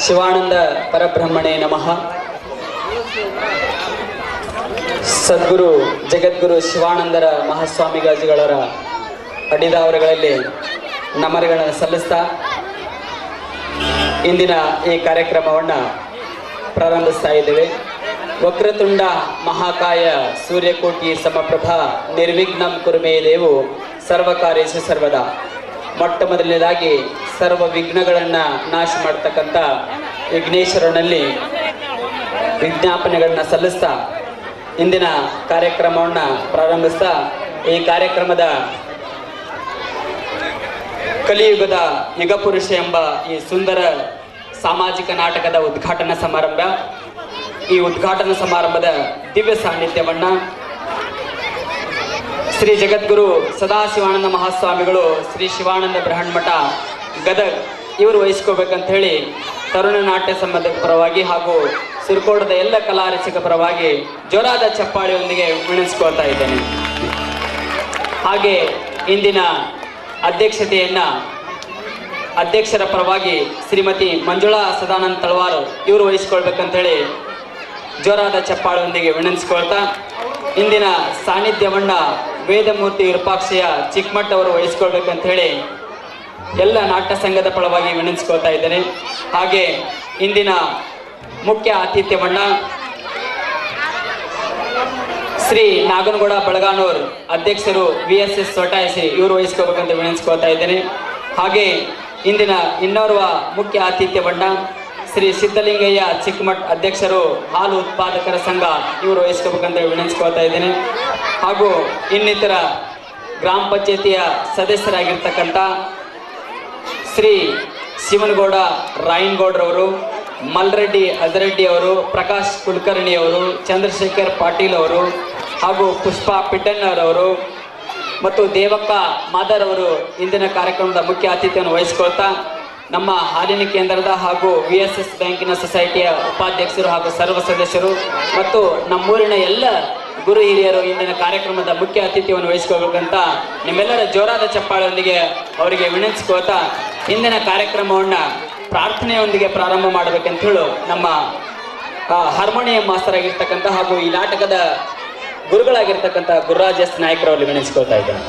ಶಿವಾನಂದ ಪರಬ್ರಹ್ಮಣೇ ನಮಃ. ಸದ್ಗುರು ಜಗದ್ಗುರು ಶಿವಾನಂದರ ಮಹಾಸ್ವಾಮಿಗಾಜಿಗಳರ ಅಡಿದಾವರುಗಳಲ್ಲಿ ನಮನಗಳನ್ನು ಸಲ್ಲಿಸ್ತಾ ಇಂದಿನ ಈ ಕಾರ್ಯಕ್ರಮವನ್ನು ಪ್ರಾರಂಭಿಸ್ತಾ ಇದ್ದೇವೆ. ವಕ್ರತುಂಡ ಮಹಾಕಾಯ ಸೂರ್ಯಕೋಟಿ ಸಮಪ್ರಭಾ ನಿರ್ವಿಘ್ನಂ ಕುರುಮೇ ದೇವು ಸರ್ವಕಾರ್ಯೇಷು ಸರ್ವದಾ. ಮೊಟ್ಟ ಮೊದಲನೇದಾಗಿ ಸರ್ವ ವಿಘ್ನಗಳನ್ನು ನಾಶ ಮಾಡ್ತಕ್ಕಂಥ ವಿಘ್ನೇಶ್ವರನಲ್ಲಿ ವಿಜ್ಞಾಪನೆಗಳನ್ನ ಸಲ್ಲಿಸ್ತಾ ಇಂದಿನ ಕಾರ್ಯಕ್ರಮವನ್ನು ಪ್ರಾರಂಭಿಸ್ತಾ ಈ ಕಾರ್ಯಕ್ರಮದ ಕಲಿಯುಗದ ಯುಗಪುರುಷ ಎಂಬ ಈ ಸುಂದರ ಸಾಮಾಜಿಕ ನಾಟಕದ ಉದ್ಘಾಟನಾ ಸಮಾರಂಭ. ಈ ಉದ್ಘಾಟನಾ ಸಮಾರಂಭದ ದಿವ್ಯ ಸಾನ್ನಿಧ್ಯವನ್ನು ಶ್ರೀ ಜಗದ್ಗುರು ಸದಾಶಿವಾನಂದ ಮಹಾಸ್ವಾಮಿಗಳು ಶ್ರೀ ಶಿವಾನಂದ ಬೃಹನ್ಮಠ ಗದಗ್ ಇವರು ವಹಿಸ್ಕೋಬೇಕಂತ ಹೇಳಿ ತರುಣ ನಾಟ್ಯ ಸಂಬಂಧದ ಪರವಾಗಿ ಹಾಗೂ ಸಿರ್ಕೋಟದ ಎಲ್ಲ ಕಲಾ ರಸಿಕ ಪರವಾಗಿ ಜೋರಾದ ಚಪ್ಪಾಳಿಯೊಂದಿಗೆ ವಿಣಿಸ್ಕೊಳ್ತಾ ಇದ್ದೇನೆ. ಹಾಗೆ ಇಂದಿನ ಅಧ್ಯಕ್ಷರ ಪರವಾಗಿ ಶ್ರೀಮತಿ ಮಂಜುಳಾ ಸದಾನಂದ ತಳವಾರು ಇವರು ವಹಿಸ್ಕೊಳ್ಬೇಕಂತ ಹೇಳಿ ಜೋರಾದ ಚಪ್ಪಾಳಿಯೊಂದಿಗೆ ವಿನಂತಿಸ್ಕೊಳ್ತಾ ಇಂದಿನ ಸಾನ್ನಿಧ್ಯವನ್ನ ವೇದಮೂರ್ತಿ ವಿರೂಪಾಕ್ಷಯ್ಯ ಚಿಕ್ಕಮಠ ಅವರು ವಹಿಸ್ಕೊಳ್ಬೇಕಂತ ಹೇಳಿ ಎಲ್ಲ ನಾಟ್ಯ ಸಂಘದ ಪರವಾಗಿ ವಿನಂತಿಸ್ಕೊಳ್ತಾ ಇದ್ದೇನೆ. ಹಾಗೆ ಇಂದಿನ ಮುಖ್ಯ ಆತಿಥ್ಯವನ್ನ ಶ್ರೀ ನಾಗನಗೌಡ ಬಳಗಾನೂರ್ ಅಧ್ಯಕ್ಷರು VSS ಸೊಟಾಯಿಸಿ ಇವರು ವಹಿಸ್ಕೋಬೇಕಂತ ವಿನಂತಿಸ್ಕೊಳ್ತಾ ಇದ್ದೇನೆ. ಹಾಗೆ ಇಂದಿನ ಇನ್ನೋರ್ವ ಮುಖ್ಯ ಆತಿಥ್ಯವನ್ನ ಶ್ರೀ ಸಿದ್ಧಲಿಂಗಯ್ಯ ಚಿಕ್ಕಮಠ ಅಧ್ಯಕ್ಷರು ಹಾಲು ಉತ್ಪಾದಕರ ಸಂಘ ಇವರು ವಹಿಸ್ಕೋಬೇಕಂತ ವಿನಂತಿಸ್ಕೊಳ್ತಾ ಇದ್ದೇನೆ. ಹಾಗೂ ಇನ್ನಿತರ ಗ್ರಾಮ ಪಂಚಾಯತಿಯ ಸದಸ್ಯರಾಗಿರ್ತಕ್ಕಂಥ ಶ್ರೀ ಶಿವನಗೌಡ ರಾಯನಗೌಡ್ರವರು, ಮಲ್ರೆಡ್ಡಿ ಅಜರೆಡ್ಡಿ ಅವರು, ಪ್ರಕಾಶ್ ಕುಲಕರ್ಣಿ ಅವರು, ಚಂದ್ರಶೇಖರ್ ಪಾಟೀಲ್ ಅವರು ಹಾಗೂ ಪುಷ್ಪಾ ಪಿಟ್ಟಣ್ಣರವರು ಮತ್ತು ದೇವಕ್ಕ ಮಾದರ್ ಅವರು ಇಂದಿನ ಕಾರ್ಯಕ್ರಮದ ಮುಖ್ಯ ಅತಿಥಿಯನ್ನು ವಹಿಸಿಕೊಳ್ತಾ ನಮ್ಮ ಹಾಲಿನ ಕೇಂದ್ರದ ಹಾಗೂ VSS ಬ್ಯಾಂಕಿನ ಸೊಸೈಟಿಯ ಉಪಾಧ್ಯಕ್ಷರು ಹಾಗೂ ಸರ್ವ ಸದಸ್ಯರು ಮತ್ತು ನಮ್ಮೂರಿನ ಎಲ್ಲ ಗುರು ಹಿರಿಯರು ಇಂದಿನ ಕಾರ್ಯಕ್ರಮದ ಮುಖ್ಯ ಅತಿಥಿಯನ್ನು ವಹಿಸ್ಕೋಬೇಕಂತ ನಿಮ್ಮೆಲ್ಲರ ಜೋರಾದ ಚಪ್ಪಾಳೆಯೊಂದಿಗೆ ಅವರಿಗೆ ವಿನಂತಿಸ್ಕೋತಾ ಇಂದಿನ ಕಾರ್ಯಕ್ರಮವನ್ನು ಪ್ರಾರ್ಥನೆಯೊಂದಿಗೆ ಪ್ರಾರಂಭ ಮಾಡಬೇಕಂತ ಹೇಳು ನಮ್ಮ ಹಾರ್ಮೋನಿಯಂ ಮಾಸ್ತರ್ ಆಗಿರ್ತಕ್ಕಂಥ ಹಾಗೂ ಈ ನಾಟಕದ ಗುರುಗಳಾಗಿರ್ತಕ್ಕಂಥ ಗುರುರಾಜ್ ಎಸ್ ನಾಯ್ಕರವರಲ್ಲಿ ವಿನಂತಿಸ್ಕೊಳ್ತಾ ಇದ್ದೇನೆ.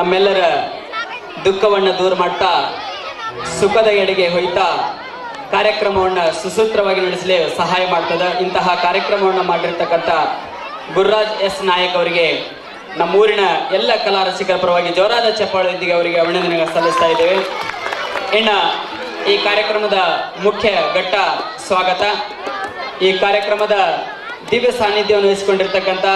ನಮ್ಮೆಲ್ಲರ ದುಃಖವನ್ನು ದೂರ ಮಾಡ್ತಾ ಸುಖದ ಎಡೆಗೆ ಹೊಯ್ತಾ ಕಾರ್ಯಕ್ರಮವನ್ನು ಸುಸೂತ್ರವಾಗಿ ನಡೆಸಲು ಸಹಾಯ ಮಾಡ್ತದೆ. ಇಂತಹ ಕಾರ್ಯಕ್ರಮವನ್ನು ಮಾಡಿರ್ತಕ್ಕಂಥ ಗುರುರಾಜ್ ಎಸ್ ನಾಯಕ್ ಅವರಿಗೆ ನಮ್ಮೂರಿನ ಎಲ್ಲ ಕಲಾ ರಸಿಕರ ಪರವಾಗಿ ಜೋರಾದ ಚಪ್ಪಾಳೆಯೊಂದಿಗೆ ಅವರಿಗೆ ಅಭಿನಂದನೆ ಸಲ್ಲಿಸ್ತಾ ಇದ್ದೇವೆ. ಇನ್ನು ಈ ಕಾರ್ಯಕ್ರಮದ ಮುಖ್ಯ ಘಟ್ಟ ಸ್ವಾಗತ. ಈ ಕಾರ್ಯಕ್ರಮದ ದಿವ್ಯ ಸಾನ್ನಿಧ್ಯವನ್ನು ವಹಿಸಿಕೊಂಡಿರ್ತಕ್ಕಂಥ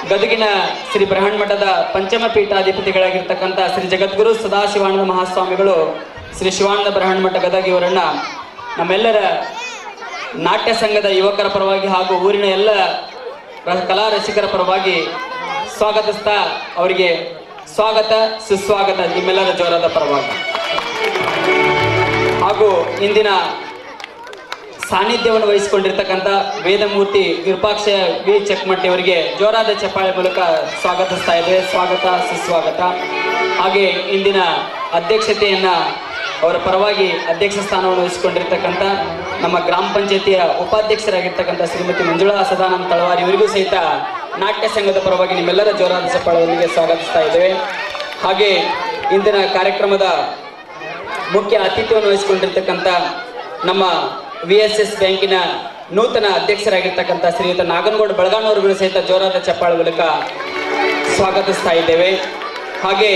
ಗದಗಿನ ಶ್ರೀ ಬೃಹನ್ಮಠದ ಪಂಚಮ ಪೀಠಾಧಿಪತಿಗಳಾಗಿರ್ತಕ್ಕಂಥ ಶ್ರೀ ಜಗದ್ಗುರು ಸದಾಶಿವಾನಂದ ಮಹಾಸ್ವಾಮಿಗಳು ಶ್ರೀ ಶಿವಾನಂದ ಬೃಹನ್ಮಠ ಗದಗ ಇವರನ್ನ ನಮ್ಮೆಲ್ಲರ ನಾಟ್ಯ ಸಂಘದ ಯುವಕರ ಪರವಾಗಿ ಹಾಗೂ ಊರಿನ ಎಲ್ಲ ಕಲಾ ರಸಿಕರ ಪರವಾಗಿ ಸ್ವಾಗತಿಸ್ತಾ ಅವರಿಗೆ ಸ್ವಾಗತ ಸುಸ್ವಾಗತ ನಿಮ್ಮೆಲ್ಲರ ಜೋರಾದ ಪರವಾಗಿ. ಹಾಗೂ ಇಂದಿನ ಸಾನ್ನಿಧ್ಯವನ್ನು ವಹಿಸಿಕೊಂಡಿರ್ತಕ್ಕಂಥ ವೇದಮೂರ್ತಿ ವಿರೂಪಾಕ್ಷ ವಿ ಚಕ್ಮಟ್ಟಿ ಅವರಿಗೆ ಜೋರಾದ ಚಪ್ಪಾಳೆ ಮೂಲಕ ಸ್ವಾಗತಿಸ್ತಾ ಇದ್ದೇವೆ. ಸ್ವಾಗತ ಸುಸ್ವಾಗತ. ಹಾಗೆ ಇಂದಿನ ಅಧ್ಯಕ್ಷತೆಯನ್ನ ಅವರ ಪರವಾಗಿ ಅಧ್ಯಕ್ಷ ಸ್ಥಾನವನ್ನು ವಹಿಸಿಕೊಂಡಿರ್ತಕ್ಕಂಥ ನಮ್ಮ ಗ್ರಾಮ ಪಂಚಾಯತಿಯ ಉಪಾಧ್ಯಕ್ಷರಾಗಿರ್ತಕ್ಕಂಥ ಶ್ರೀಮತಿ ಮಂಜುಳಾ ಸದಾನಂದ ತಳವಾರಿ ಇವರಿಗೂ ಸಹಿತ ನಾಟ್ಯ ಸಂಘದ ಪರವಾಗಿ ನಿಮ್ಮೆಲ್ಲರ ಜೋರಾದ ಚಪ್ಪಾಳೆಯೊಂದಿಗೆ ಸ್ವಾಗತಿಸ್ತಾ ಇದ್ದೇವೆ. ಹಾಗೆ ಇಂದಿನ ಕಾರ್ಯಕ್ರಮದ ಮುಖ್ಯ ಆತಿಥ್ಯವನ್ನು ವಹಿಸಿಕೊಂಡಿರ್ತಕ್ಕಂಥ ನಮ್ಮ VSS ಬ್ಯಾಂಕಿನ ನೂತನ ಅಧ್ಯಕ್ಷರಾಗಿರ್ತಕ್ಕಂಥ ಶ್ರೀಯುತ ನಾಗನಗೌಡ ಬೆಳಗಾನವರುಗಳು ಸಹಿತ ಜೋರಾದ ಚಪ್ಪಾಳೆ ಮೂಲಕ ಸ್ವಾಗತಿಸ್ತಾ ಇದ್ದೇವೆ. ಹಾಗೆ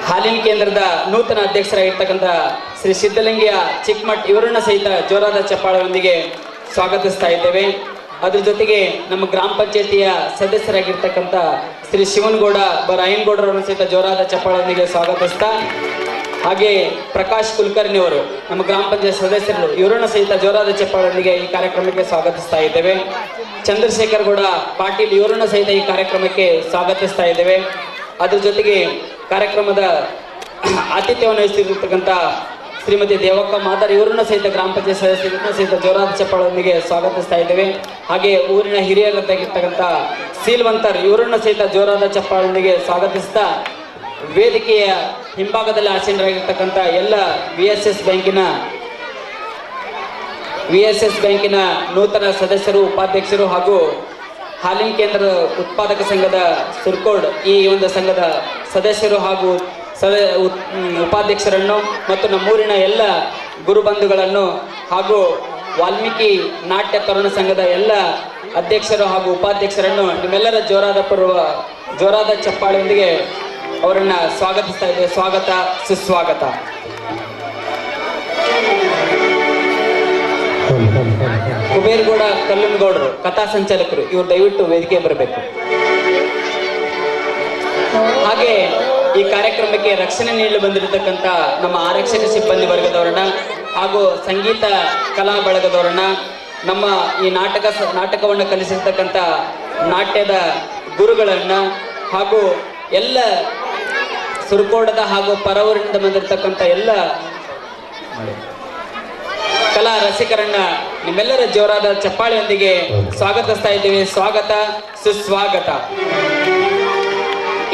ಹಾಲಿನ ಕೇಂದ್ರದ ನೂತನ ಅಧ್ಯಕ್ಷರಾಗಿರ್ತಕ್ಕಂಥ ಶ್ರೀ ಸಿದ್ದಲಿಂಗಿಯ ಚಿಕ್ಕಮಠ್ ಇವರನ್ನ ಸಹಿತ ಜೋರಾದ ಚಪ್ಪಾಳೆಯೊಂದಿಗೆ ಸ್ವಾಗತಿಸ್ತಾ ಇದ್ದೇವೆ. ಅದ್ರ ಜೊತೆಗೆ ನಮ್ಮ ಗ್ರಾಮ ಪಂಚಾಯತಿಯ ಸದಸ್ಯರಾಗಿರ್ತಕ್ಕಂಥ ಶ್ರೀ ಶಿವನಗೌಡ ರಾಯನಗೌಡರನ್ನು ಸಹಿತ ಜೋರಾದ ಚಪ್ಪಾಳೆಯೊಂದಿಗೆ ಸ್ವಾಗತಿಸ್ತಾ, ಹಾಗೆ ಪ್ರಕಾಶ್ ಕುಲಕರ್ಣಿ ಅವರು ನಮ್ಮ ಗ್ರಾಮ ಪಂಚಾಯತ್ ಸದಸ್ಯರು ಇವರನ್ನು ಸಹಿತ ಜೋರಾದ ಚಪ್ಪಾಳೆಯೊಂದಿಗೆ ಈ ಕಾರ್ಯಕ್ರಮಕ್ಕೆ ಸ್ವಾಗತಿಸ್ತಾ ಇದ್ದೇವೆ. ಚಂದ್ರಶೇಖರ್ ಗೌಡ ಪಾಟೀಲ್ ಇವರನ್ನು ಸಹಿತ ಈ ಕಾರ್ಯಕ್ರಮಕ್ಕೆ ಸ್ವಾಗತಿಸ್ತಾ ಇದ್ದೇವೆ. ಅದ್ರ ಜೊತೆಗೆ ಕಾರ್ಯಕ್ರಮದ ಆತಿಥ್ಯವನ್ನು ವಹಿಸಿರ್ತಕ್ಕಂಥ ಶ್ರೀಮತಿ ದೇವಕ್ಕ ಮಾದಾರ್ ಇವರನ್ನ ಸಹಿತ ಗ್ರಾಮ ಪಂಚಾಯತ್ ಸದಸ್ಯರನ್ನ ಸಹಿತ ಜೋರಾದ ಚಪ್ಪಾಳೆಯೊಂದಿಗೆ ಸ್ವಾಗತಿಸ್ತಾ ಇದ್ದೇವೆ. ಹಾಗೆ ಊರಿನ ಹಿರಿಯರಾಗಿರ್ತಕ್ಕಂಥ ಸೀಲ್ವಂತರ್ ಇವರನ್ನ ಸಹಿತ ಜೋರಾದ ಚಪ್ಪಾಳೆಯೊಂದಿಗೆ ಸ್ವಾಗತಿಸ್ತಾ, ವೇದಿಕೆಯ ಹಿಂಭಾಗದಲ್ಲಿ ಆಸೀನರಾಗಿರ್ತಕ್ಕಂಥ ಎಲ್ಲ VSS ಬ್ಯಾಂಕಿನ ನೂತನ ಸದಸ್ಯರು, ಉಪಾಧ್ಯಕ್ಷರು ಹಾಗೂ ಹಾಲಿನ ಕೇಂದ್ರದ ಉತ್ಪಾದಕ ಸಂಘದ ಸುರ್ಕೋಡ್ ಈ ಒಂದು ಸಂಘದ ಸದಸ್ಯರು ಹಾಗೂ ಉಪಾಧ್ಯಕ್ಷರನ್ನು ಮತ್ತು ನಮ್ಮೂರಿನ ಎಲ್ಲ ಗುರುಬಂಧುಗಳನ್ನು ಹಾಗೂ ವಾಲ್ಮೀಕಿ ನಾಟ್ಯ ತರುಣ ಸಂಘದ ಎಲ್ಲ ಅಧ್ಯಕ್ಷರು ಹಾಗೂ ಉಪಾಧ್ಯಕ್ಷರನ್ನು ನಿಮ್ಮೆಲ್ಲರ ಜೋರಾದ ಚಪ್ಪಾಳೆಯೊಂದಿಗೆ ಅವರನ್ನ ಸ್ವಾಗತಿಸ್ತಾ ಇದ್ದೇವೆ. ಸ್ವಾಗತ ಸುಸ್ವಾಗತ. ಕುಬೇರ್ಗೌಡ ಕಲ್ಲನಗೌಡರು ಕಥಾ ಸಂಚಾಲಕರು ಇವರು ದಯವಿಟ್ಟು ವೇದಿಕೆ ಬರಬೇಕು. ಹಾಗೆ ಈ ಕಾರ್ಯಕ್ರಮಕ್ಕೆ ರಕ್ಷಣೆ ನೀಡಲು ಬಂದಿರತಕ್ಕಂಥ ನಮ್ಮ ಆರಕ್ಷಕ ಸಿಬ್ಬಂದಿ ವರ್ಗದವರನ್ನ ಹಾಗೂ ಸಂಗೀತ ಕಲಾ ಬಳಗದವರನ್ನ, ನಮ್ಮ ಈ ನಾಟಕವನ್ನು ಕಲಿಸಿರ್ತಕ್ಕಂಥ ನಾಟ್ಯದ ಗುರುಗಳನ್ನ ಹಾಗೂ ಎಲ್ಲ ಸುರಕೋಡದ ಹಾಗೂ ಪರವೂರಿನಿಂದ ಬಂದಿರತಕ್ಕಂಥ ಎಲ್ಲ ಕಲಾ ರಸಿಕರನ್ನ ನಿಮ್ಮೆಲ್ಲರ ಜೋರಾದ ಚಪ್ಪಾಳೆಯೊಂದಿಗೆ ಸ್ವಾಗತಿಸ್ತಾ ಇದ್ದೇವೆ. ಸ್ವಾಗತ ಸುಸ್ವಾಗತ.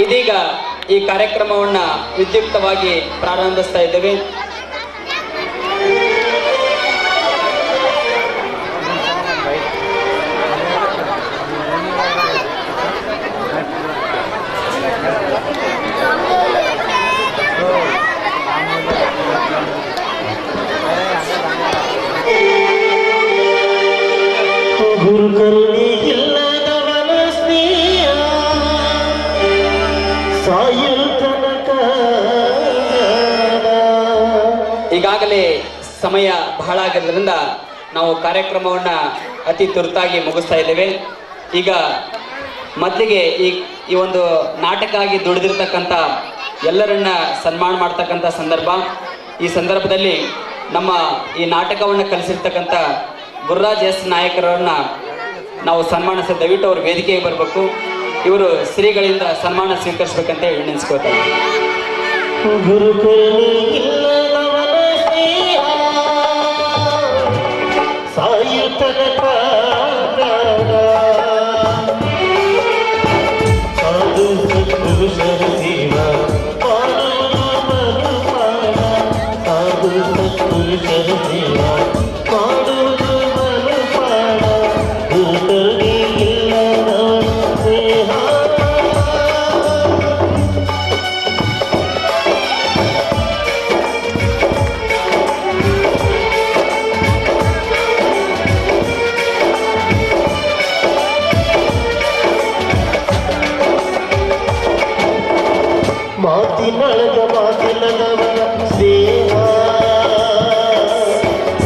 ಇದೀಗ ಈ ಕಾರ್ಯಕ್ರಮವನ್ನ ವಿದ್ಯುಕ್ತವಾಗಿ ಪ್ರಾರಂಭಿಸ್ತಾ ಇದ್ದೇವೆ. ಈಗಾಗಲೇ ಸಮಯ ಬಹಳ ಆಗಿರೋದ್ರಿಂದ ನಾವು ಕಾರ್ಯಕ್ರಮವನ್ನು ಅತಿ ತುರ್ತಾಗಿ ಮುಗಿಸ್ತಾ ಇದ್ದೇವೆ. ಈಗ ಮೊದಲಿಗೆ ಈ ಒಂದು ನಾಟಕ ಆಗಿ ದುಡಿದಿರ್ತಕ್ಕಂಥ ಎಲ್ಲರನ್ನ ಸನ್ಮಾನ ಮಾಡ್ತಕ್ಕಂಥ ಸಂದರ್ಭ. ಈ ಸಂದರ್ಭದಲ್ಲಿ ನಮ್ಮ ಈ ನಾಟಕವನ್ನು ಕಲಿಸಿರ್ತಕ್ಕಂಥ ಗುರುರಾಜ್ ಎಸ್ ನಾಯಕರನ್ನ ನಾವು ಸನ್ಮಾನಿಸಿ ದಯವಿಟ್ಟು ಅವರು ವೇದಿಕೆಗೆ ಬರಬೇಕು. ಇವರು ಶ್ರೀಗಳಿಂದ ಸನ್ಮಾನ ಸ್ವೀಕರಿಸಬೇಕಂತ ಹೇಳಿ ನೆನೆಸ್ಕೋತಾರೆ.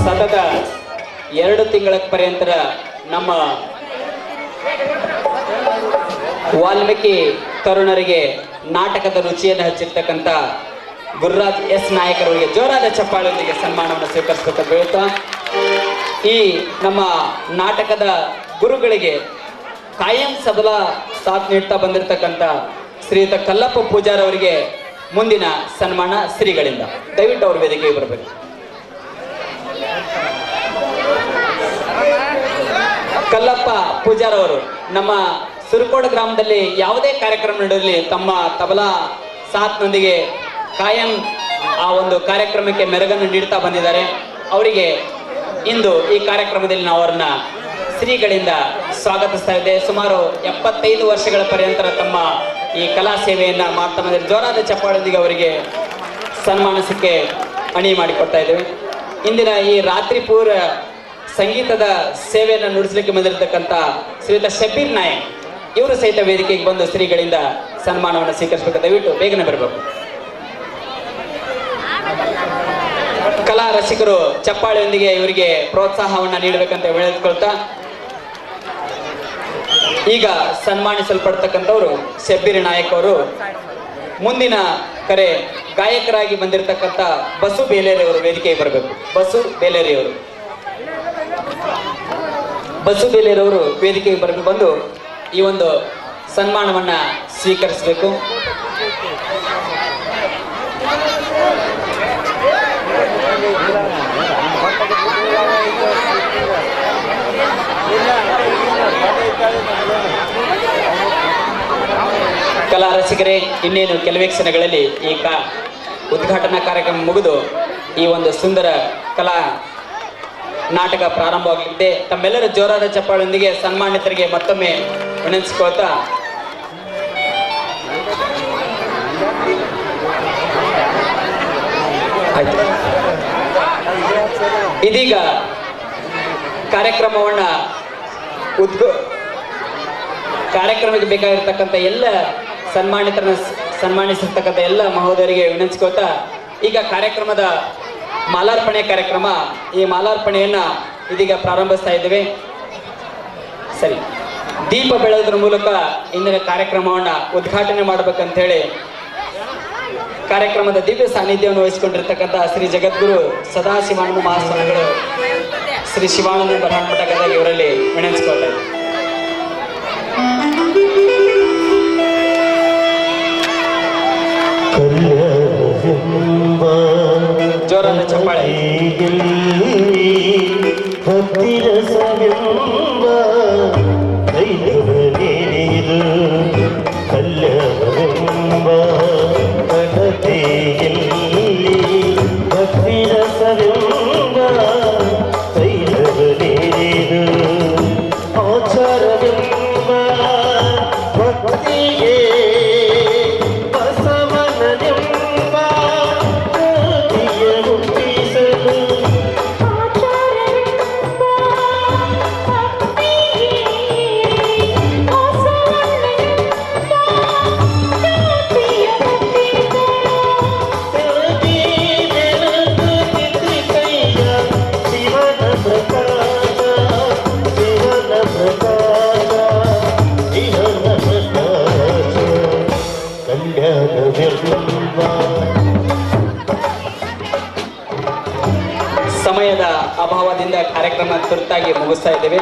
ಸತತ 2 ತಿಂಗಳ ಪರ್ಯಂತರ ನಮ್ಮ ವಾಲ್ಮೀಕಿ ತರುಣರಿಗೆ ನಾಟಕದ ರುಚಿಯನ್ನು ಹಚ್ಚಿರ್ತಕ್ಕಂಥ ಗುರುರಾಜ್ ಎಸ್ ನಾಯಕರವರಿಗೆ ಜೋರಾದ ಚಪ್ಪಾಳೆಯೊಂದಿಗೆ ಸನ್ಮಾನವನ್ನು ಸ್ವೀಕರಿಸಬೇಕಂತ ಹೇಳ್ತಾ, ಈ ನಮ್ಮ ನಾಟಕದ ಗುರುಗಳಿಗೆ ಕಾಯಂ ಸಬಲ ಸಾಥ್ ನೀಡ್ತಾ ಬಂದಿರತಕ್ಕಂಥ ಶ್ರೀಯುತ ಕಲ್ಲಪ್ಪ ಪೂಜಾರ್ ಅವರಿಗೆ ಮುಂದಿನ ಸನ್ಮಾನ ಶ್ರೀಗಳಿಂದ. ದಯವಿಟ್ಟು ಅವ್ರ ವೇದಿಕೆಗೆ ಬರಬೇಕು. ಕಲ್ಲಪ್ಪ ಪೂಜಾರ್ ಅವರು ನಮ್ಮ ಸುರಕೋಡ ಗ್ರಾಮದಲ್ಲಿ ಯಾವುದೇ ಕಾರ್ಯಕ್ರಮ ನಡೆಯಲಿ ತಮ್ಮ ತಬಲಾ ಸಾಥ್ನೊಂದಿಗೆ ಕಾಯಂ ಆ ಒಂದು ಕಾರ್ಯಕ್ರಮಕ್ಕೆ ಮೆರುಗನ್ನು ನೀಡ್ತಾ ಬಂದಿದ್ದಾರೆ. ಅವರಿಗೆ ಇಂದು ಈ ಕಾರ್ಯಕ್ರಮದಲ್ಲಿ ನಾವು ಅವರನ್ನ ಶ್ರೀಗಳಿಂದ ಸ್ವಾಗತಿಸ್ತಾ ಇದ್ದೇವೆ. ಸುಮಾರು 75 ವರ್ಷಗಳ ಪರ್ಯಂತರ ತಮ್ಮ ಈ ಕಲಾ ಸೇವೆಯನ್ನ ಮಾಡ್ತಾ ಬಂದಿದ್ದಾರೆ. ಜೋರಾದ ಚಪ್ಪಾಳೊಂದಿಗೆ ಅವರಿಗೆ ಸನ್ಮಾನಿಸಕ್ಕೆ ಅಣಿ ಮಾಡಿಕೊಡ್ತಾ ಇದ್ದೇವೆ. ಇಂದಿನ ಈ ರಾತ್ರಿ ಪೂರ ಸಂಗೀತದ ಸೇವೆಯನ್ನು ನುಡಿಸಲಿಕ್ಕೆ ಬಂದಿರತಕ್ಕಂಥ ಶ್ರೀಯುತ ಶಬೀರ್ ನಾಯಕ್ ಇವರು ಸಹಿತ ವೇದಿಕೆಗೆ ಬಂದು ಶ್ರೀಗಳಿಂದ ಸನ್ಮಾನವನ್ನು ಸ್ವೀಕರಿಸಬೇಕು. ದಯವಿಟ್ಟು ಬೇಗನೆ ಬರಬೇಕು. ಕಲಾ ರಸಿಕರು ಚಪ್ಪಾಳೆಯೊಂದಿಗೆ ಇವರಿಗೆ ಪ್ರೋತ್ಸಾಹವನ್ನು ನೀಡಬೇಕಂತ ಹೇಳಿಕೊಳ್ತಾ, ಈಗ ಸನ್ಮಾನಿಸಲ್ಪಡ್ತಕ್ಕಂಥವರು ಶಬ್ಬೀರ್ ನಾಯಕ್ ಅವರು. ಮುಂದಿನ ಕರೆ ಗಾಯಕರಾಗಿ ಬಂದಿರತಕ್ಕಂಥ ಬಸು ಬೇಲೇರಿ ಅವರು ವೇದಿಕೆಗೆ ಬರಬೇಕು. ಬಸು ಬೇಲೇರಿ ಅವರು ವೇದಿಕೆಗೆ ಬರಬೇಕು, ಬಂದು ಈ ಒಂದು ಸನ್ಮಾನವನ್ನ ಸ್ವೀಕರಿಸಬೇಕು. ಕಲಾ ರಸಿಕರೇ, ಇನ್ನೇನು ಕೆಲವೇ ಕ್ಷಣಗಳಲ್ಲಿ ಈ ಉದ್ಘಾಟನಾ ಕಾರ್ಯಕ್ರಮ ಮುಗಿದು ಈ ಒಂದು ಸುಂದರ ಕಲಾ ನಾಟಕ ಪ್ರಾರಂಭವಾಗಲಿದೆ. ತಮ್ಮೆಲ್ಲರ ಜೋರಾದ ಚಪ್ಪಾಳೊಂದಿಗೆ ಸನ್ಮಾನಿತರಿಗೆ ಮತ್ತೊಮ್ಮೆ ವಿನಂತಿಸಿಕೊಳ್ತಾ, ಆಯ್ತು, ಇದೀಗ ಕಾರ್ಯಕ್ರಮಕ್ಕೆ ಬೇಕಾಗಿರ್ತಕ್ಕಂಥ ಎಲ್ಲ ಸನ್ಮಾನಿಸಿರ್ತಕ್ಕಂಥ ಎಲ್ಲ ಮಹೋದಯರಿಗೆ ವಿನಂತಿಸ್ಕೋತಾ, ಈಗ ಕಾರ್ಯಕ್ರಮದ ಮಾಲಾರ್ಪಣೆ ಕಾರ್ಯಕ್ರಮ, ಈ ಮಾಲಾರ್ಪಣೆಯನ್ನ ಇದೀಗ ಪ್ರಾರಂಭಿಸ್ತಾ ಇದ್ದೇವೆ. ಸರಿ, ದೀಪ ಬೆಳಗೋದ್ರ ಮೂಲಕ ಇಂದಿನ ಕಾರ್ಯಕ್ರಮವನ್ನ ಉದ್ಘಾಟನೆ ಮಾಡಬೇಕಂತ ಹೇಳಿ ಕಾರ್ಯಕ್ರಮದ ದಿವ್ಯ ಸಾನ್ನಿಧ್ಯವನ್ನು ವಹಿಸಿಕೊಂಡಿರ್ತಕ್ಕಂಥ ಶ್ರೀ ಜಗದ್ಗುರು ಸದಾಶಿವಾನಂದ ಮಹಾಸ್ವಾಮಿಗಳು, ಶ್ರೀ ಶಿವಾನಂದ ಬರಹಮಠ ಗದಗ ಇವರಲ್ಲಿ ವಿನಂತಿಸ್ಕೊಳ್ತಾ ಇದ್ದಾರೆ. ಜೋರಾದ ಚಪ್ಪಾಳೆ. ಸಮಯದ ಅಭಾವದಿಂದ ಕಾರ್ಯಕ್ರಮ ತುರ್ತಾಗಿ ಮುಗಿಸ್ತಾ ಇದ್ದೇವೆ.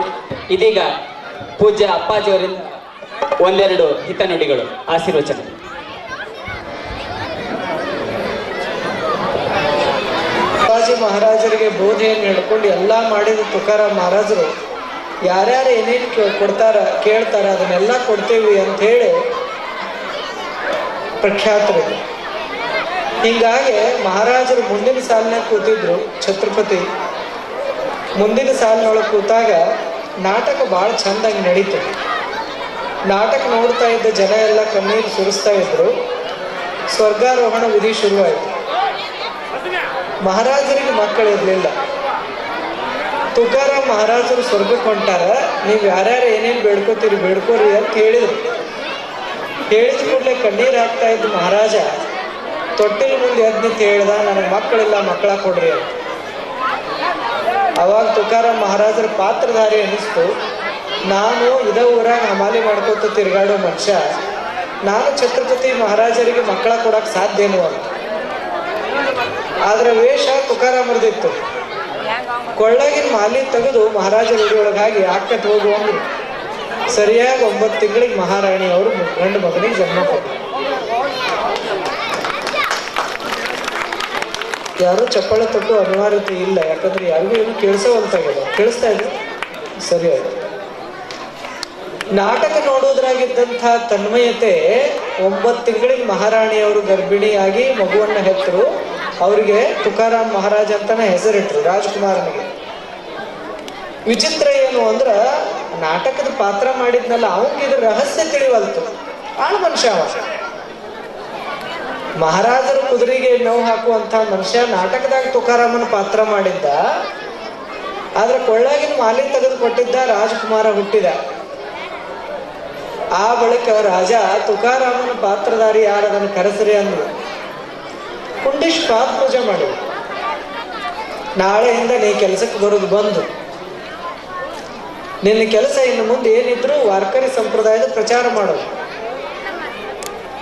ಇದೀಗ ಪೂಜ್ಯ ಅಪ್ಪಾಜಿಯವರಿಂದ ಒಂದೆರಡು ಹಿತನುಡಿಗಳು, ಆಶೀರ್ವಚನ. ಅಪ್ಪಾಜಿ ಮಹಾರಾಜರಿಗೆ ಬೋಧೆಯನ್ನು ಹಿಡ್ಕೊಂಡು ಎಲ್ಲ ಮಾಡಿದ ತುಕಾರಾಮ್ ಮಹಾರಾಜರು ಯಾರ್ಯಾರು ಏನೇನು ಕೇಳ್ತಾರ ಅದನ್ನೆಲ್ಲ ಕೊಡ್ತೇವಿ ಅಂತ ಹೇಳಿ ಪ್ರಖ್ಯಾತರು. ಹೀಗಾಗಿ ಮಹಾರಾಜರು ಮುಂದಿನ ಸಾಲಿನಾಗ ಕೂತಿದ್ರು. ಛತ್ರಪತಿ ಮುಂದಿನ ಸಾಲಿನೊಳಗೆ ಕೂತಾಗ ನಾಟಕ ಭಾಳ ಚೆಂದಾಗಿ ನಡೀತು. ನಾಟಕ ನೋಡ್ತಾ ಇದ್ದ ಜನ ಎಲ್ಲ ಕಣ್ಣೀರು ಸುರಿಸ್ತಾ ಇದ್ರು. ಸ್ವರ್ಗಾರೋಹಣ ವಿಧಿ ಶುರುವಾಯಿತು. ಮಹಾರಾಜರಿಗೆ ಮಕ್ಕಳಿರಲಿಲ್ಲ. ತುಕಾರಾಮ್ ಮಹಾರಾಜರು ಸ್ವರ್ಗಕ್ಕೆ ಹೊಂಟಾರ, ನೀವು ಯಾರ್ಯಾರು ಏನೇನು ಬೇಡ್ಕೋತೀರಿ ಬೇಡ್ಕೋರಿ ಅಂತ ಹೇಳಿದ್ರು. ಹೇಳಿದ ಕೂಡಲೇ ಕಣ್ಣೀರು ಹಾಕ್ತಾ ಇದ್ದ ಮಹಾರಾಜ ತೊಟ್ಟಿಲ್ ಮುಂದೆ ಎದ್ನಿಂತ ಹೇಳ್ದ, ನನಗೆ ಮಕ್ಕಳಿಲ್ಲ, ಮಕ್ಕಳ ಕೊಡ್ರಿ ಅಂತ. ಅವಾಗ ತುಕಾರಾಮ್ ಮಹಾರಾಜರ ಪಾತ್ರಧಾರಿ ಅನ್ನಿಸ್ತು, ನಾನು ಇದ ಊರಾಗ ಹಮಾಲಿ ಮಾಡ್ಕೋತ ತಿರುಗಾಡೋ ಮನುಷ್ಯ, ನಾನು ಛತ್ರಪತಿ ಮಹಾರಾಜರಿಗೆ ಮಕ್ಕಳ ಕೊಡಕ್ಕೆ ಸಾಧ್ಯನೋ ಅಂತ. ಆದ್ರೆ ವೇಷ ತುಕಾರಾಮರದಿತ್ತು. ಕೊಳ್ಳಾಗಿನ ಮಾಲಿ ತೆಗೆದು ಮಹಾರಾಜರ ಉಡಿಯೊಳಗೆ ಹಾಕಿ ಆಕತ್ ಹೋಗುವಂದ್ರು. ಸರಿಯಾಗಿ 9 ತಿಂಗಳಿಗೆ ಮಹಾರಾಣಿ ಅವರು ಗಂಡು ಮಗನಿಗೆ ಜನ್ಮ ಕೊಟ್ಟರು. ಯಾರು ಚಪ್ಪಾಳೆ ತಟ್ಟು ಅನಿವಾರ್ಯತೆ ಇಲ್ಲ, ಯಾಕಂದ್ರೆ ಯಾರಿಗೂ ಏನು ಕೇಳಿಸೋವಂತಾಗಿದೆ. ಕೇಳಿಸ್ತಾ ಇದೆ? ಸರಿ ಆಯ್ತು. ನಾಟಕ ನೋಡೋದ್ರಾಗಿದ್ದಂಥ ತನ್ಮಯತೆ 9 ತಿಂಗಳಿಗೆ ಮಹಾರಾಣಿಯವರು ಗರ್ಭಿಣಿಯಾಗಿ ಮಗುವನ್ನ ಹೆತ್ತರು. ಅವರಿಗೆ ತುಕಾರಾಮ್ ಮಹಾರಾಜ್ ಅಂತಾನೆ ಹೆಸರಿಟ್ರು, ರಾಜ್ಕುಮಾರನಿಗೆ. ವಿಚಿತ್ರ ಏನು ಅಂದ್ರ, ನಾಟಕದ ಪಾತ್ರ ಮಾಡಿದ್ನಲ್ಲ ಅವನಿಗೆ ಇದ್ರ ರಹಸ್ಯ ತಿಳಿವಲ್ತು. ಆಳ್ ಮನುಷ್ಯ ಅವ. ಮಹಾರಾಜರ ಕುದುರೆಗೆ ನೋವು ಹಾಕುವಂತ ಮನುಷ್ಯ ನಾಟಕದಾಗ ತುಕಾರಾಮನ ಪಾತ್ರ ಮಾಡಿದ್ದ. ಆದ್ರೆ ಕೊಳ್ಳಾಗಿನ ಮಾಲಿ ತೆಗೆದು ಕೊಟ್ಟಿದ್ದ ರಾಜ್ಕುಮಾರ ಹುಟ್ಟಿದ. ಆ ಬಳಿಕ ರಾಜ ತುಕಾರಾಮನ ಪಾತ್ರಧಾರಿ ಯಾರದನ್ನು ಕರೆಸರಿ ಅಂದ್ರು. ಕುಂಡಿಶ್ ಪಾದ ಪೂಜೆ ಮಾಡಿ, ನಾಳೆಯಿಂದ ನೀ ಕೆಲಸಕ್ಕೆ ಬರೋದು ಬಂದು, ನಿನ್ನ ಕೆಲಸ ಇನ್ನು ಮುಂದೆ ಏನಿದ್ರು ವಾರ್ಕರಿ ಸಂಪ್ರದಾಯದ ಪ್ರಚಾರ ಮಾಡೋದು.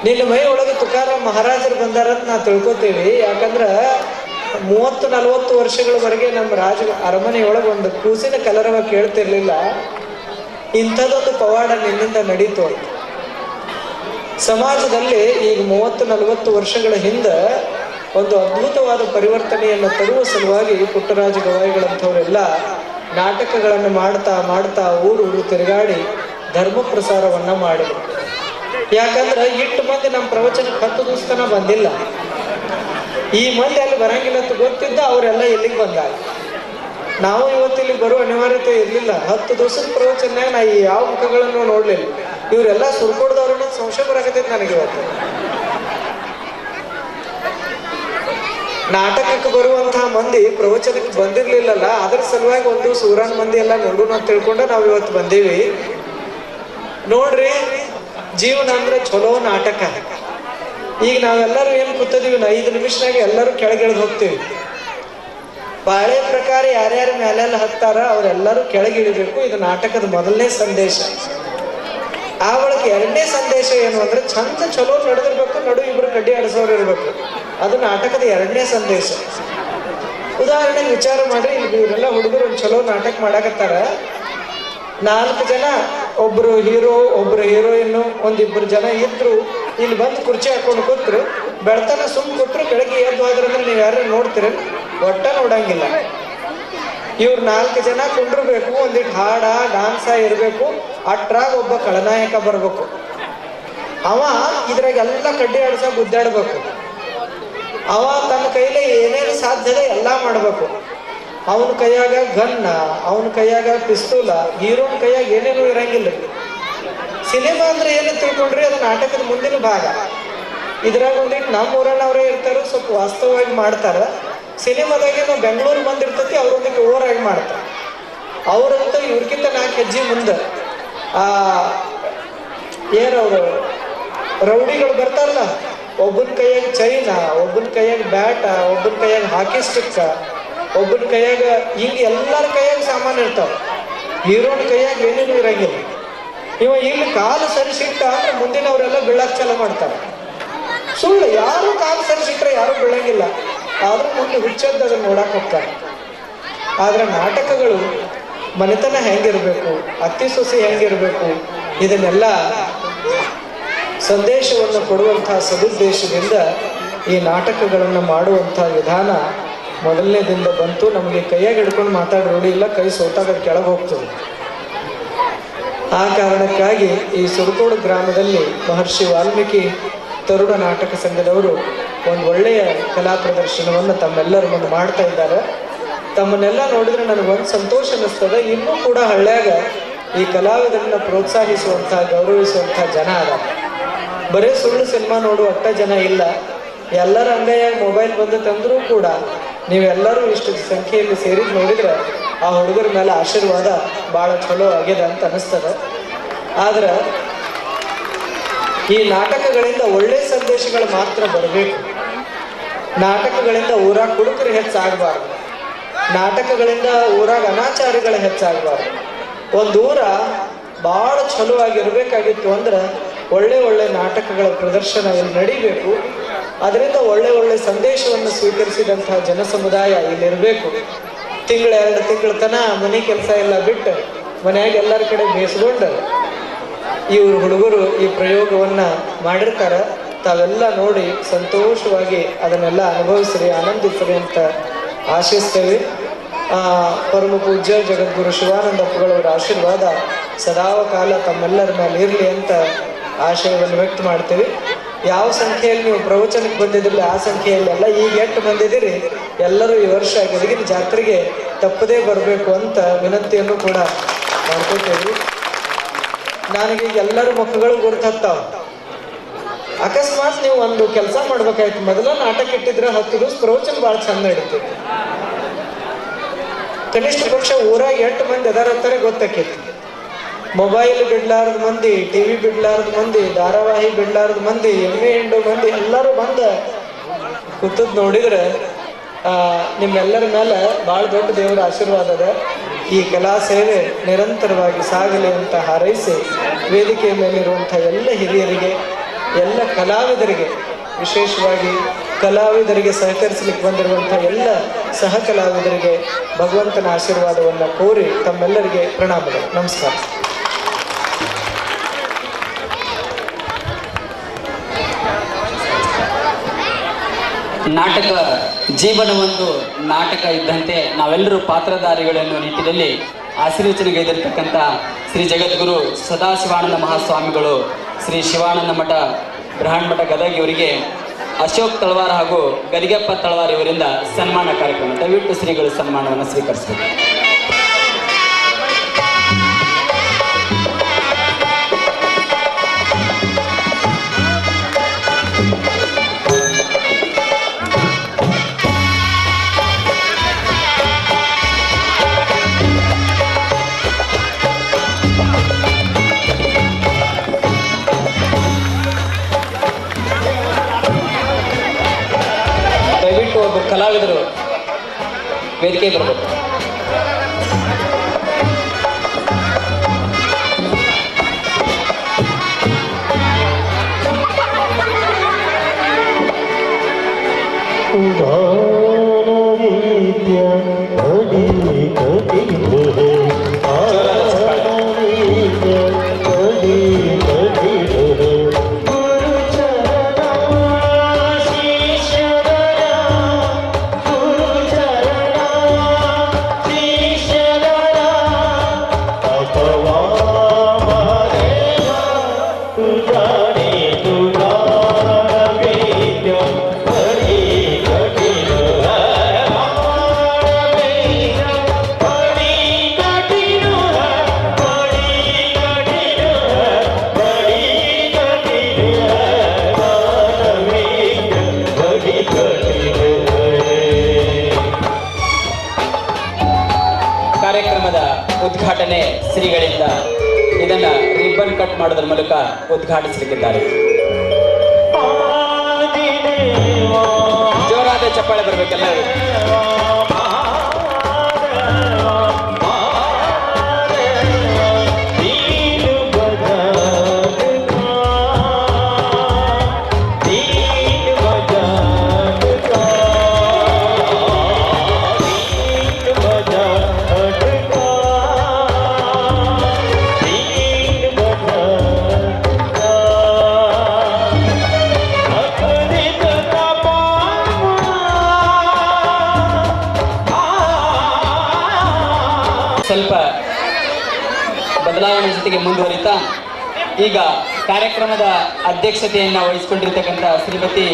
ನಿನ್ನ ಮೈ ಒಳಗೆ ತುಕಾರಾಮ್ ಮಹಾರಾಜರು ಬಂದಾರಂತ ನಾವು ತಿಳ್ಕೊತೀವಿ. ಯಾಕಂದ್ರೆ 30-40 ವರ್ಷಗಳವರೆಗೆ ನಮ್ಮ ಅರಮನೆಯೊಳಗೆ ಒಂದು ಕೂಸಿನ ಕಲರವ ಕೇಳ್ತಿರ್ಲಿಲ್ಲ. ಇಂಥದ್ದೊಂದು ಪವಾಡ ನಿನ್ನಿಂದ ನಡೀತು ಅಂತ. ಸಮಾಜದಲ್ಲಿ ಈಗ 30-40 ವರ್ಷಗಳ ಹಿಂದೆ ಒಂದು ಅದ್ಭುತವಾದ ಪರಿವರ್ತನೆಯನ್ನು ತರುವ ಸಲುವಾಗಿ ಪುಟ್ಟರಾಜ ಗವಾಯಿಗಳಂಥವರೆಲ್ಲ ನಾಟಕಗಳನ್ನು ಮಾಡ್ತಾ ಮಾಡ್ತಾ ಊರು ತಿರುಗಾಡಿ ಧರ್ಮ ಪ್ರಸಾರವನ್ನ ಮಾಡಿದರು. ಯಾಕಂದ್ರೆ ಇಟ್ಟು ಮಂದಿ ನಮ್ಮ ಪ್ರವಚನಕ್ಕೆ 10 ದಿವಸ ತನ ಬಂದಿಲ್ಲ. ಈ ಮಂದಿ ಅಲ್ಲಿ ಬರಂಗಿಲ್ಲ ಅಂತ ಗೊತ್ತಿದ್ದ ಅವರೆಲ್ಲ ಇಲ್ಲಿಗೆ ಬಂದಾಗ ನಾವು ಇವತ್ತಿಲ್ಲಿ ಬರುವ ಅನಿವಾರ್ಯತೆ ಇರಲಿಲ್ಲ. 10 ದಿವಸದ ಪ್ರವಚನ ನಾ ಯಾವ ಮುಖಗಳನ್ನು ನೋಡ್ಲಿಲ್ಲ. ಇವರೆಲ್ಲ ಸುರ್ಕೊಡ್ದವ್ರನ್ನ ಸಂಶಯ ಬರಾಕತ್ತೈತೆ ನನಗೆ ಇವತ್ತು. ನಾಟಕಕ್ಕೆ ಬರುವಂತಹ ಮಂದಿ ಪ್ರವಚನಕ್ಕೆ ಬಂದಿರ್ಲಿಲ್ಲಲ್ಲ, ಅದ್ರ ಸಲುವಾಗಿ ಒಂದು ಸೂರಾನ್ ಮಂದಿ ಎಲ್ಲ ನೋಡೋಣ ಅಂತ ತಿಳ್ಕೊಂಡು ನಾವು ಇವತ್ತು ಬಂದೀವಿ. ನೋಡ್ರಿ, ಜೀವನ ಅಂದ್ರೆ ಚಲೋ ನಾಟಕ. ಈಗ ನಾವೆಲ್ಲರೂ ಏನು ಕೂತಿದೀವಿ, 5 ನಿಮಿಷನಾಗ ಎಲ್ಲರೂ ಕೆಳಗಿಳಿದು ಹೋಗ್ತೀವಿ. ಬಾಳೆ ಪ್ರಕಾರ ಯಾರ್ಯಾರ ಮೇಲೆಲ್ಲ ಹತ್ತಾರ ಅವರೆಲ್ಲರೂ ಕೆಳಗಿಳಿಬೇಕು. ಇದು ನಾಟಕದ ಮೊದಲನೇ ಸಂದೇಶ. ಆ ಒಳಗೆ 2ನೇ ಸಂದೇಶ ಏನು ಅಂದ್ರೆ, ಚಂದ ಚಲೋ ನಡೆದಿರ್ಬೇಕು, ನಡು ಇಬ್ರು ಕಡ್ಡಿ ಆಡಿಸೋರು ಇರ್ಬೇಕು. ಅದು ನಾಟಕದ 2ನೇ ಸಂದೇಶ. ಉದಾಹರಣೆಗೆ ವಿಚಾರ ಮಾಡ್ರಿ, ಇವರೆಲ್ಲ ಹುಡುಗರು ಒಂದು ಚಲೋ ನಾಟಕ ಮಾಡಾಕತ್ತಾರ. 4 ಜನ, ಒಬ್ರು ಹೀರೋ, ಒಬ್ರು ಹೀರೋಯಿನ್ನು, 1-2 ಜನ ಇದ್ರು. ಇಲ್ಲಿ ಬಂದು ಕುರ್ಚಿ ಹಾಕೊಂಡು ಕೂತ್ರು, ಬೆಳ್ತನ ಸುಮ್ ಕೂತ್ರು. ಬೆಳಗ್ಗೆ ಎದ್ದು ಹೋದ್ರಂದ್ರೆ ನೀವು ಯಾರು ನೋಡ್ತೀರ? ಒಟ್ಟ ನೋಡಂಗಿಲ್ಲ. ಇವ್ರು 4 ಜನ ಕುಂಡ್ರಬೇಕು, ಒಂದಿಟ್ಟು ಹಾಡ ಡಾನ್ಸ ಇರಬೇಕು. ಅಟ್ರಾಗ ಒಬ್ಬ ಖಳನಾಯಕ ಬರ್ಬೇಕು. ಅವ ಇದ್ರಾಗೆಲ್ಲ ಕಡ್ಡಿ ಆಡ್ಸ ಗುದ್ದಾಡ್ಬೇಕು. ಅವ ತನ್ನ ಕೈಲಿ ಏನೇನು ಸಾಧ್ಯತೆ ಎಲ್ಲ ಮಾಡ್ಬೇಕು. ಅವನ ಕೈಯಾಗ ಗನ್ನ, ಅವನ ಕೈಯಾಗ ಪಿಸ್ತೂಲ, ಹೀರೋನ್ ಕೈಯಾಗ ಏನೇನು ಇರಂಗಿಲ್ಲ. ಸಿನಿಮಾ ಅಂದ್ರೆ ಏನು ತಿಳ್ಕೊಂಡ್ರಿ, ಅದು ನಾಟಕದ ಮುಂದಿನ ಭಾಗ. ಇದ್ರಾಗ ಒಂದಿಟ್ಟು ನಮ್ಮ ಊರನ್ನವರೇ ಇರ್ತಾರೋ, ಸ್ವಲ್ಪ ವಾಸ್ತವವಾಗಿ ಮಾಡ್ತಾರ. ಸಿನಿಮಾದಾಗೆ ನಾವು ಬೆಂಗಳೂರು ಬಂದಿರ್ತೈತಿ, ಅವ್ರೊಂದಿಟ್ಟು ಓವರಾಗಿ ಮಾಡ್ತಾರೆ. ಅವ್ರಂತೂ ಇವ್ರಿಗಿಂತ 4 ಹೆಜ್ಜೆ ಮುಂದೆ. ಏನವರು ರೌಡಿಗಳು ಬರ್ತಾರಲ್ಲ, ಒಬ್ಬನ ಕೈಯಾಗ ಚೈನಾ, ಒಬ್ಬನ ಕೈಯಾಗ ಬ್ಯಾಟ, ಒಬ್ಬನ ಕೈಯಾಗ ಹಾಕಿ ಸ್ಟಿಕ್ಕ, ಒಬ್ಬನ ಕೈಯಾಗ ಹಿಂಗೆ ಎಲ್ಲರ ಕೈಯಾಗ ಸಾಮಾನು ಇರ್ತಾವ. ಹೀರೋನ್ ಕೈಯಾಗ ಏನೇನು ಇರಂಗಿಲ್ಲ. ಇವ ಇಲ್ಲಿ ಕಾಲು ಸರಿಸಿಟ್ಟ ಅಂದ್ರೆ ಮುಂದಿನವರೆಲ್ಲ ಬೀಳಾಕ್ ಚಾಲು ಮಾಡ್ತಾರೆ. ಸುಳ್ಳು, ಯಾರು ಕಾಲು ಸರಿಸಿಟ್ರೆ ಯಾರು ಬೀಳಂಗಿಲ್ಲ. ಆದ್ರೂ ಮುಂದೆ ಹುಚ್ಚದ್ದು ಅದನ್ನ ನೋಡಕ್ ಹೋಗ್ತಾರೆ. ಆದ್ರೆ ನಾಟಕಗಳು ಮನೆತನ ಹೆಂಗಿರ್ಬೇಕು, ಅತ್ತಿ ಸೊಸೆ ಹೆಂಗಿರ್ಬೇಕು, ಇದನ್ನೆಲ್ಲ ಸಂದೇಶವನ್ನು ಕೊಡುವಂತಹ ಸದುದ್ದೇಶದಿಂದ ಈ ನಾಟಕಗಳನ್ನು ಮಾಡುವಂತಹ ವಿಧಾನ ಮೊದಲನೇದಿಂದ ಬಂತು. ನಮಗೆ ಕೈಯಾಗ ಹಿಡ್ಕೊಂಡು ಮಾತಾಡಿ ರೂಢಿ ಇಲ್ಲ, ಕೈ ಸೋತಾಗ ಕೆಳಗೆ ಹೋಗ್ತದೆ. ಆ ಕಾರಣಕ್ಕಾಗಿ ಈ ಸುರಕೋಡು ಗ್ರಾಮದಲ್ಲಿ ಮಹರ್ಷಿ ವಾಲ್ಮೀಕಿ ತರುಣ ನಾಟಕ ಸಂಘದವರು ಒಂದು ಒಳ್ಳೆಯ ಕಲಾ ಪ್ರದರ್ಶನವನ್ನು ತಮ್ಮೆಲ್ಲರ ಮುಂದೆ ಮಾಡ್ತಾ ಇದ್ದಾರೆ. ತಮ್ಮನ್ನೆಲ್ಲ ನೋಡಿದ್ರೆ ನನಗೊಂದು ಸಂತೋಷ ಅನ್ನಿಸ್ತದೆ. ಇನ್ನೂ ಕೂಡ ಹಳ್ಳ್ಯಾಗ ಈ ಕಲಾವಿದರನ್ನ ಪ್ರೋತ್ಸಾಹಿಸುವಂಥ, ಗೌರವಿಸುವಂಥ ಜನ ಅದ. ಬರೀ ಸುಳ್ಳು ಸಿನಿಮಾ ನೋಡುವ ಅಟ್ಟ ಜನ ಇಲ್ಲ. ಎಲ್ಲರ ಅಂಗೈಯಾಗ ಮೊಬೈಲ್ ಬಂದು ತಂದರೂ ಕೂಡ ನೀವೆಲ್ಲರೂ ಇಷ್ಟು ಸಂಖ್ಯೆಯಲ್ಲಿ ಸೇರಿದ್ ನೋಡಿದ್ರೆ ಆ ಹುಡುಗರ ಮೇಲೆ ಆಶೀರ್ವಾದ ಭಾಳ ಚಲೋ ಆಗಿದೆ ಅಂತ ಅನಿಸ್ತದೆ. ಆದ್ರೆ ಈ ನಾಟಕಗಳಿಂದ ಒಳ್ಳೆ ಸಂದೇಶಗಳು ಮಾತ್ರ ಬರಬೇಕು. ನಾಟಕಗಳಿಂದ ಊರಾಗ ಕುಡುಕರು ಹೆಚ್ಚಾಗಬಾರ್ದು, ನಾಟಕಗಳಿಂದ ಊರಾಗ ಅನಾಚಾರಿಗಳು ಹೆಚ್ಚಾಗಬಾರ್ದು. ಒಂದು ಊರ ಭಾಳ ಚಲೋ ಆಗಿರ್ಬೇಕಾಗಿತ್ತು ಅಂದ್ರೆ ಒಳ್ಳೆ ಒಳ್ಳೆ ನಾಟಕಗಳ ಪ್ರದರ್ಶನ ಇಲ್ಲಿ ನಡಿಬೇಕು. ಅದರಿಂದ ಒಳ್ಳೆ ಒಳ್ಳೆ ಸಂದೇಶವನ್ನು ಸ್ವೀಕರಿಸಿದಂತಹ ಜನ ಸಮುದಾಯ ಇಲ್ಲಿರಬೇಕು. ತಿಂಗಳು 2 ತಿಂಗಳ ತನ ಮನೆ ಕೆಲಸ ಎಲ್ಲ ಬಿಟ್ಟು ಮನೆಯಾಗ ಎಲ್ಲರ ಕಡೆ ಬೇಯಿಸ್ಕೊಂಡು ಇವ್ರು ಹುಡುಗರು ಈ ಪ್ರಯೋಗವನ್ನ ಮಾಡಿರ್ತಾರ. ತಾವೆಲ್ಲ ನೋಡಿ ಸಂತೋಷವಾಗಿ ಅದನ್ನೆಲ್ಲ ಅನುಭವಿಸ್ರಿ, ಆನಂದಿಸ್ರಿ ಅಂತ ಆಶಿಸ್ತೇವೆ. ಪರಮ ಪೂಜ್ಯ ಜಗದ್ಗುರು ಶಿವಾನಂದಪ್ಪಗಳವರ ಆಶೀರ್ವಾದ ಸದಾವ ಕಾಲ ತಮ್ಮೆಲ್ಲರ ಮೇಲೆ ಇರಲಿ ಅಂತ ಆಶಯವನ್ನು ವ್ಯಕ್ತ ಮಾಡ್ತೇವೆ. ಯಾವ ಸಂಖ್ಯೆಯಲ್ಲಿ ನೀವು ಪ್ರವಚನಕ್ಕೆ ಬಂದಿದ್ರಲ್ಲ ಆ ಸಂಖ್ಯೆಯಲ್ಲೆಲ್ಲ ಈಗ ಎಷ್ಟು ಬಂದಿದ್ದೀರಿ ಎಲ್ಲರೂ ಈ ವರ್ಷ ಗದಗಿನ ಜಾತ್ರೆಗೆ ತಪ್ಪದೇ ಬರಬೇಕು ಅಂತ ವಿನಂತಿಯನ್ನು ಕೂಡ ಮಾಡ್ಕೊತೇವೆ. ನನಗೆ ಎಲ್ಲರ ಮುಖಗಳು ಗುರುತಾವ. ಅಕಸ್ಮಾತ್ ನೀವು ಒಂದು ಕೆಲಸ ಮಾಡ್ಬೇಕಾಯ್ತು, ಮೊದಲ ನಾಟಕ ಇಟ್ಟಿದ್ರೆ 10 ದಿವಸ ಪ್ರವಚನ ಭಾಳ ಚಂದ ನಡೀತೈತಿ. ಕನಿಷ್ಠ ಪಕ್ಷ ಊರಾಗ 8 ಮಂದಿ ಅದಾರಂತಾರೆ ಗೊತ್ತಾಕೈತಿ. ಮೊಬೈಲ್ ಬಿಡ್ಲಾರ್ದ ಮಂದಿ, ಟಿವಿ ಬಿಡ್ಲಾರ್ದ ಮಂದಿ, ಧಾರಾವಾಹಿ ಬಿಡ್ಲಾರ್ದ ಮಂದಿ, ಎಮ್ಮೆ ಹಿಂಡು ಮಂದಿ ಎಲ್ಲರೂ ಬಂದ ಕೂತದ್ ನೋಡಿದ್ರೆ ನಿಮ್ಮೆಲ್ಲರ ಮೇಲೆ ಭಾಳ ದೊಡ್ಡ ದೇವರ ಆಶೀರ್ವಾದ ಅದ. ಈ ಕಲಾ ಸೇವೆ ನಿರಂತರವಾಗಿ ಸಾಗಲಿ ಅಂತ ಹಾರೈಸಿ ವೇದಿಕೆಯ ಮೇಲಿರುವಂಥ ಎಲ್ಲ ಹಿರಿಯರಿಗೆ, ಎಲ್ಲ ಕಲಾವಿದರಿಗೆ, ವಿಶೇಷವಾಗಿ ಕಲಾವಿದರಿಗೆ ಸಹಕರಿಸಲಿಕ್ಕೆ ಬಂದಿರುವಂಥ ಎಲ್ಲ ಸಹ ಕಲಾವಿದರಿಗೆ ಭಗವಂತನ ಆಶೀರ್ವಾದವನ್ನು ಕೋರಿ ತಮ್ಮೆಲ್ಲರಿಗೆ ಪ್ರಣಾಮಗಳು. ನಮಸ್ಕಾರ. ನಾಟಕ ಜೀವನ ಒಂದು ನಾಟಕ ಇದ್ದಂತೆ ನಾವೆಲ್ಲರೂ ಪಾತ್ರಧಾರಿಗಳನ್ನು ನಿಟ್ಟಿನಲ್ಲಿ ಆಶೀರ್ವಚನೆಗೈದಿರ್ತಕ್ಕಂಥ ಶ್ರೀ ಜಗದ್ಗುರು ಸದಾಶಿವಾನಂದ ಮಹಾಸ್ವಾಮಿಗಳು, ಶ್ರೀ ಶಿವಾನಂದ ಮಠ ಬ್ರಹ್ಮಣ ಗದಗ ಇವರಿಗೆ ಅಶೋಕ್ ತಳವಾರ ಹಾಗೂ ಗದಿಗೆಪ್ಪ ತಳವಾರ ಇವರಿಂದ ಸನ್ಮಾನ ಕಾರ್ಯಕ್ರಮ. ದಯವಿಟ್ಟು ಶ್ರೀಗಳು ಸನ್ಮಾನವನ್ನು ಸ್ವೀಕರಿಸಬೇಕು. ಕಲಾವಿದರು ವೇದಿಕೆ ಬರಬೇಕು. ಕಾರ್ಯಕ್ರಮದ ಉದ್ಘಾಟನೆ ಶ್ರೀಗಳಿಂದ ಇದನ್ನ ರಿಬ್ಬನ್ ಕಟ್ ಮಾಡೋದ್ರ ಮೂಲಕ ಉದ್ಘಾಟಿಸಲಿದ್ದಾರೆ. ಜೋರಾದ ಚಪ್ಪಾಳೆ ಬರಬೇಕೆಲ್ಲರೂ. ಸ್ವಲ್ಪ ಬದಲಾವಣೆ ಜೊತೆಗೆ ಮುಂದುವರಿತಾ ಈಗ ಕಾರ್ಯಕ್ರಮದ ಅಧ್ಯಕ್ಷತೆಯನ್ನು ವಹಿಸಿಕೊಂಡಿರ್ತಕ್ಕಂಥ ಶ್ರೀಮತಿ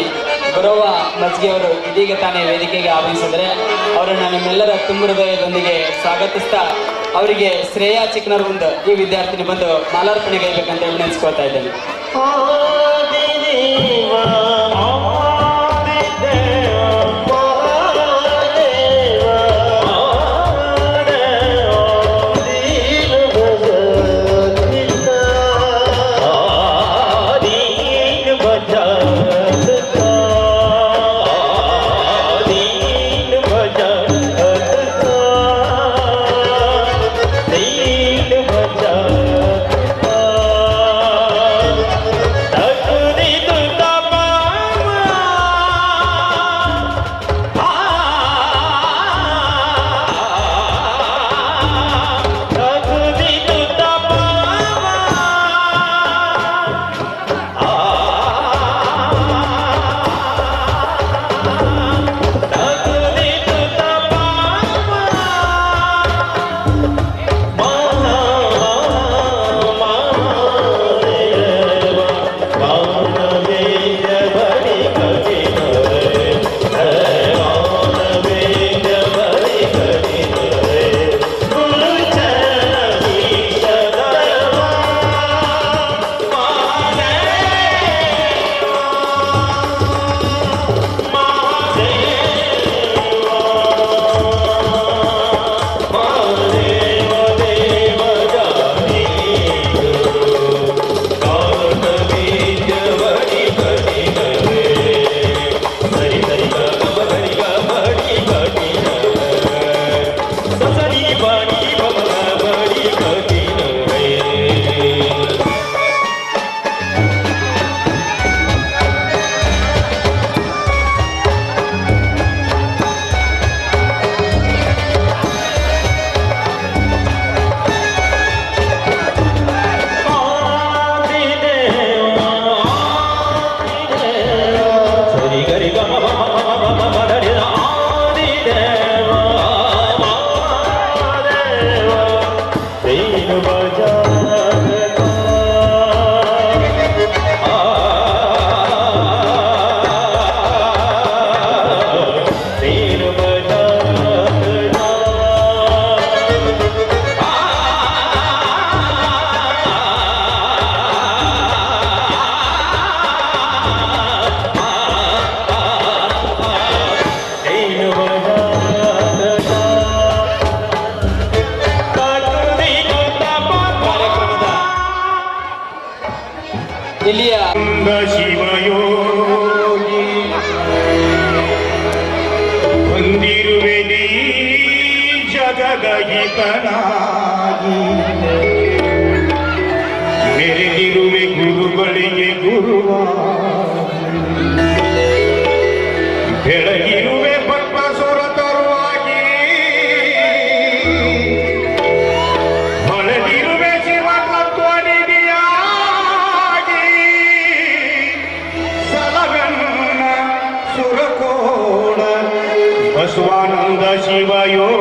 ಗುರವ್ವ ಮಜ್ಗೆ ಅವರು ಇದೀಗ ತಾನೇ ವೇದಿಕೆಗೆ ಆಗಮಿಸಿದರೆ ಅವರನ್ನು ನಿಮ್ಮೆಲ್ಲರ ತುಂಬ ಹೃದಯದೊಂದಿಗೆ ಸ್ವಾಗತಿಸ್ತಾ ಅವರಿಗೆ ಶ್ರೇಯಾ ಚಿಕ್ಕನವರಿಂದ ಈ ವಿದ್ಯಾರ್ಥಿನಿ ಬಂದು ಮಾಲಾರ್ಪಣೆಗೈಬೇಕಂತ ವಿನಂತಿಸ್ಕೊಳ್ತಾ ಇದ್ದೇನೆ. ಇಲ್ಲಿಯ ಶಿವಯೋಗಿ ಹೊಂದಿರುವೆ ನೀ ಜಗದ ಹಿತನಾಗಿ ಮೆರೆದಿರುವೆ ಗುರುಗಳಿಗೆ ಗುರುವ ಬೆಳಗಿರುವೆ ಪದ್ಮಸುರ ತರುವಾಗಿ ಹೊಳೆದಿರುವೆ ಶಿವತತ್ವನಿಧಿಯಾಗಿ ಸಲಗನ್ನ ಸುರಕೋಡ ಬಸವಾನಂದ ಶಿವಯೋಗಿ